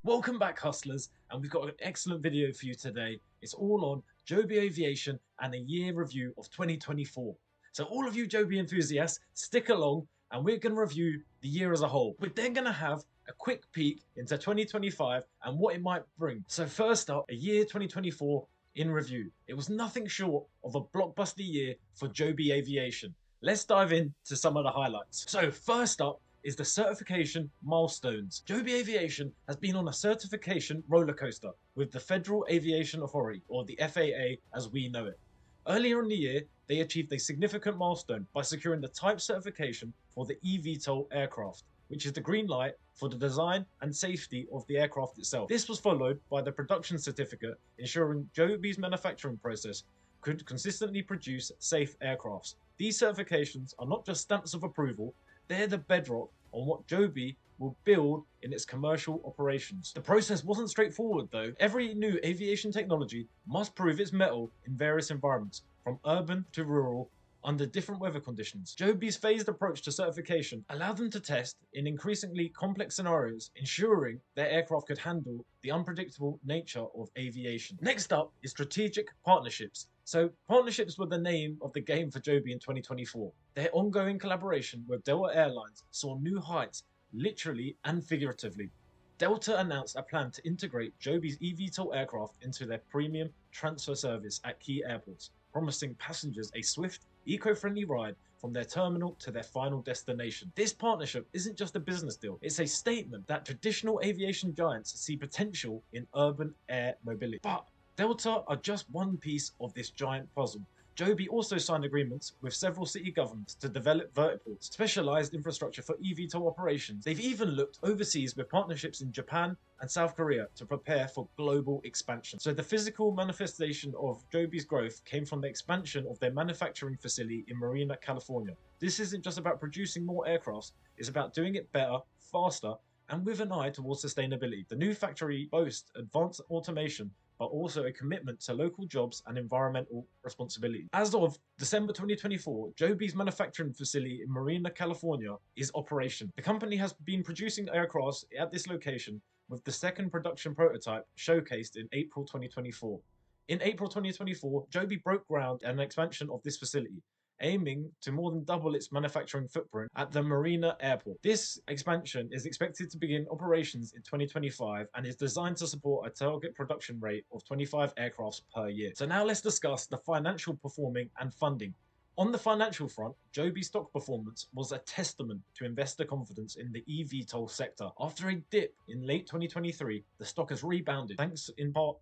Welcome back, hustlers, and we've got an excellent video for you today. It's all on Joby Aviation and a year review of 2024. So all of you Joby enthusiasts, stick along and we're going to review the year as a whole. We're then going to have a quick peek into 2025 and what it might bring. So first up, a year 2024 in review. It was nothing short of a blockbuster year for Joby Aviation. Let's dive into some of the highlights. So first up is the certification milestones. Joby Aviation has been on a certification roller coaster with the Federal Aviation Authority, or the FAA as we know it. Earlier in the year, they achieved a significant milestone by securing the type certification for the eVTOL aircraft, which is the green light for the design and safety of the aircraft itself. This was followed by the production certificate, ensuring Joby's manufacturing process could consistently produce safe aircrafts. These certifications are not just stamps of approval, they're the bedrock on what Joby will build in its commercial operations. The process wasn't straightforward though. Every new aviation technology must prove its mettle in various environments, from urban to rural, under different weather conditions. Joby's phased approach to certification allowed them to test in increasingly complex scenarios, ensuring their aircraft could handle the unpredictable nature of aviation. Next up is strategic partnerships. So partnerships were the name of the game for Joby in 2024. Their ongoing collaboration with Delta Airlines saw new heights, literally and figuratively. Delta announced a plan to integrate Joby's eVTOL aircraft into their premium transfer service at key airports, promising passengers a swift, eco-friendly ride from their terminal to their final destination. This partnership isn't just a business deal, it's a statement that traditional aviation giants see potential in urban air mobility. But Delta are just one piece of this giant puzzle. Joby also signed agreements with several city governments to develop vertiports, specialized infrastructure for eVTOL operations. They've even looked overseas with partnerships in Japan and South Korea to prepare for global expansion. So the physical manifestation of Joby's growth came from the expansion of their manufacturing facility in Marina, California. This isn't just about producing more aircrafts, it's about doing it better, faster, and with an eye towards sustainability. The new factory boasts advanced automation, but also a commitment to local jobs and environmental responsibility. As of December 2024, Joby's manufacturing facility in Marina, California is operational. The company has been producing aircrafts at this location, with the second production prototype showcased in April 2024. In April 2024, Joby broke ground on an expansion of this facility, aiming to more than double its manufacturing footprint at the Marina airport. This expansion is expected to begin operations in 2025 and is designed to support a target production rate of 25 aircrafts per year. So now let's discuss the financial performing and funding. On the financial front, Joby's stock performance was a testament to investor confidence in the eVTOL sector. After a dip in late 2023, the stock has rebounded, thanks in part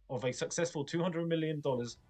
of a successful $200 million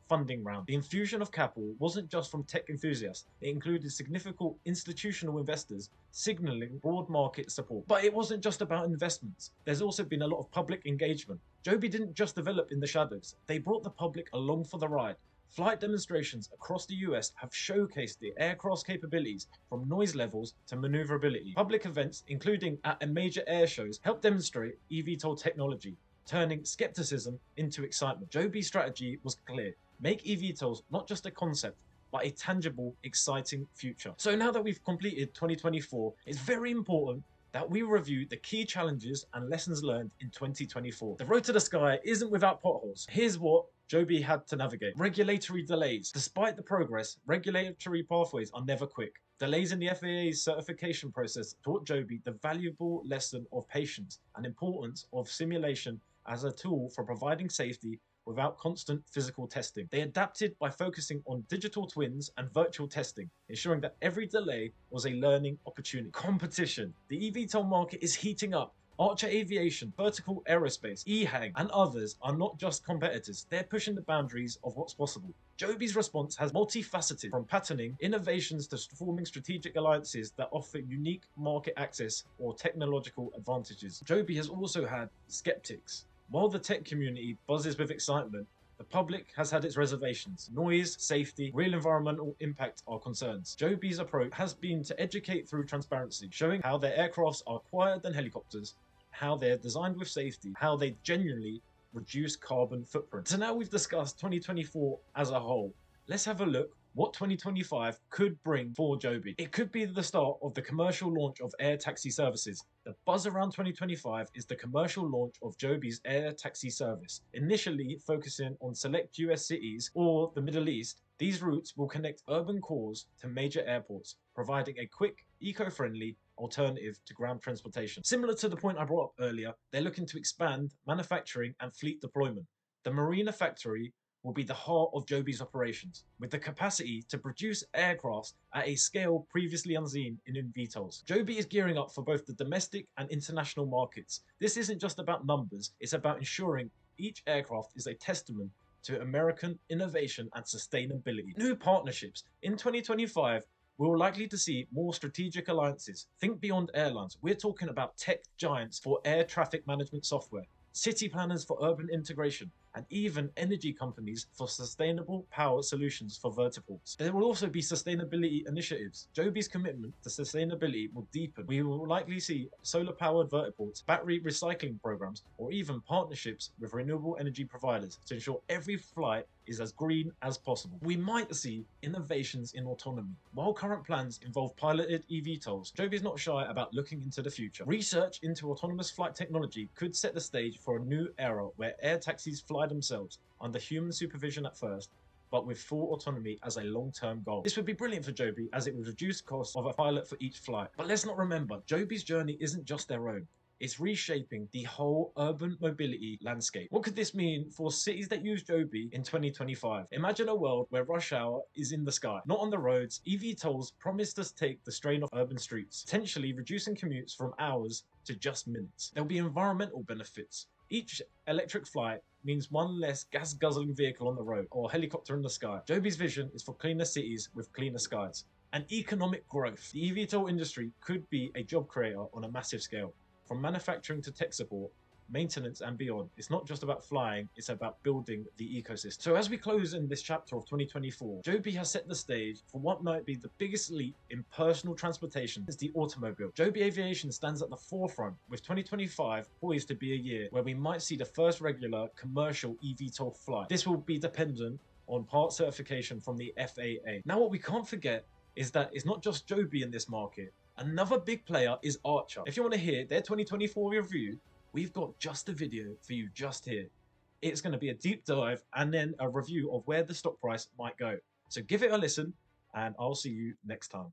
funding round. The infusion of capital wasn't just from tech enthusiasts, it included significant institutional investors, signaling broad market support. But it wasn't just about investments, there's also been a lot of public engagement. Joby didn't just develop in the shadows, they brought the public along for the ride. Flight demonstrations across the US have showcased the aircraft's capabilities, from noise levels to maneuverability. Public events, including at major air shows, helped demonstrate eVTOL technology, turning skepticism into excitement. Joby's strategy was clear: make eVTOLs not just a concept, but a tangible, exciting future. So now that we've completed 2024, it's very important that we review the key challenges and lessons learned in 2024. The road to the sky isn't without potholes. Here's what Joby had to navigate. Regulatory delays. Despite the progress, regulatory pathways are never quick. Delays in the FAA's certification process taught Joby the valuable lesson of patience and importance of simulation as a tool for providing safety without constant physical testing. They adapted by focusing on digital twins and virtual testing, ensuring that every delay was a learning opportunity. Competition. The eVTOL market is heating up. Archer Aviation, Vertical Aerospace, EHang, and others are not just competitors, they're pushing the boundaries of what's possible. Joby's response has multifaceted, from patterning innovations to forming strategic alliances that offer unique market access or technological advantages. Joby has also had skeptics. While the tech community buzzes with excitement, the public has had its reservations. Noise, safety, real environmental impact are concerns. Joby's approach has been to educate through transparency, showing how their aircrafts are quieter than helicopters, how they're designed with safety, how they genuinely reduce carbon footprint. So now we've discussed 2024 as a whole. Let's have a look what 2025 could bring for Joby. It could be the start of the commercial launch of air taxi services. The buzz around 2025 is the commercial launch of Joby's air taxi service. Initially focusing on select US cities or the Middle East, these routes will connect urban cores to major airports, providing a quick, eco-friendly alternative to ground transportation. Similar to the point I brought up earlier, they're looking to expand manufacturing and fleet deployment. The Marina factory will be the heart of Joby's operations, with the capacity to produce aircraft at a scale previously unseen in eVTOLs. Joby is gearing up for both the domestic and international markets. This isn't just about numbers, it's about ensuring each aircraft is a testament to American innovation and sustainability. New partnerships. In 2025, we're likely to see more strategic alliances. Think beyond airlines. We're talking about tech giants for air traffic management software, city planners for urban integration, and even energy companies for sustainable power solutions for vertiports. There will also be sustainability initiatives. Joby's commitment to sustainability will deepen. We will likely see solar-powered vertiports, battery recycling programs, or even partnerships with renewable energy providers to ensure every flight is as green as possible. We might see innovations in autonomy. While current plans involve piloted eVTOLs, Joby is not shy about looking into the future. Research into autonomous flight technology could set the stage for a new era where air taxis fly themselves under human supervision at first, but with full autonomy as a long-term goal. This would be brilliant for Joby as it would reduce costs of a pilot for each flight. But let's not remember, Joby's journey isn't just their own. It's reshaping the whole urban mobility landscape. What could this mean for cities that use Joby in 2025? Imagine a world where rush hour is in the sky, not on the roads. eVTOLs promise to take the strain off urban streets, potentially reducing commutes from hours to just minutes. There'll be environmental benefits. Each electric flight means one less gas-guzzling vehicle on the road or helicopter in the sky. Joby's vision is for cleaner cities with cleaner skies. And economic growth. The eVTOL industry could be a job creator on a massive scale. From manufacturing to tech support, maintenance and beyond. It's not just about flying, it's about building the ecosystem. So as we close in this chapter of 2024, Joby has set the stage for what might be the biggest leap in personal transportation since the automobile. Joby Aviation stands at the forefront, with 2025 poised to be a year where we might see the first regular commercial eVTOL flight. This will be dependent on part certification from the FAA. Now what we can't forget is that it's not just Joby in this market. Another big player is Archer. If you want to hear their 2024 review, we've got just a video for you just here. It's going to be a deep dive and then a review of where the stock price might go. So give it a listen and I'll see you next time.